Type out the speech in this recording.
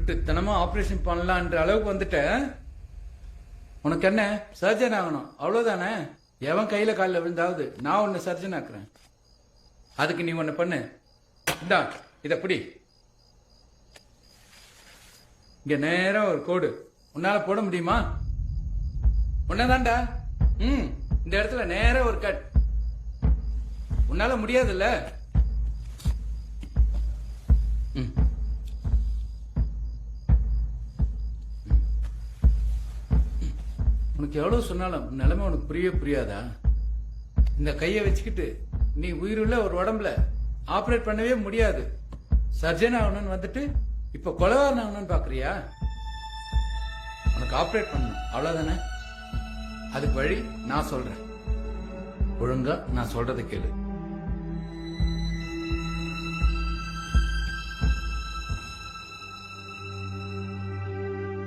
திருட்டுத்தனமா ஆபரேஷன் பண்ணலான்ற அளவுக்கு வந்துட்ட. உனக்கு என்ன சர்ஜன் ஆகணும் அவ்வளவுதானே? எவன் கையில காலில் விழுந்தாவது நான் உன்னை சர்ஜன் ஆக்குறேன். அதுக்கு நீ ஒன்னு பண்ணு. இந்தா இத பிடி. இங்க நேரா ஒரு கோடு. உன்னால போட முடியுமா? உன்னதான்டா. இந்த இடத்துல நேரா ஒரு கட். உன்னால முடியாதுல்ல? உனக்கு எவ்வளவு சொன்னாலும் நிலைமை உனக்கு புரியாதா? இந்த கையை வச்சுக்கிட்டு நீ உயிருள்ள ஒரு உடம்புல ஆபரேட் பண்ணவே முடியாது. சர்ஜன் ஆகணும்னு வந்துட்டு இப்ப கொலகாரன் ஆகணும்னு பாக்குறியா? உனக்கு ஆபரேட் பண்ணணும் அவ்வளவுதானே? அதுக்கு வழி நான் சொல்றேன். ஒழுங்கா நான் சொல்றதை கேளு.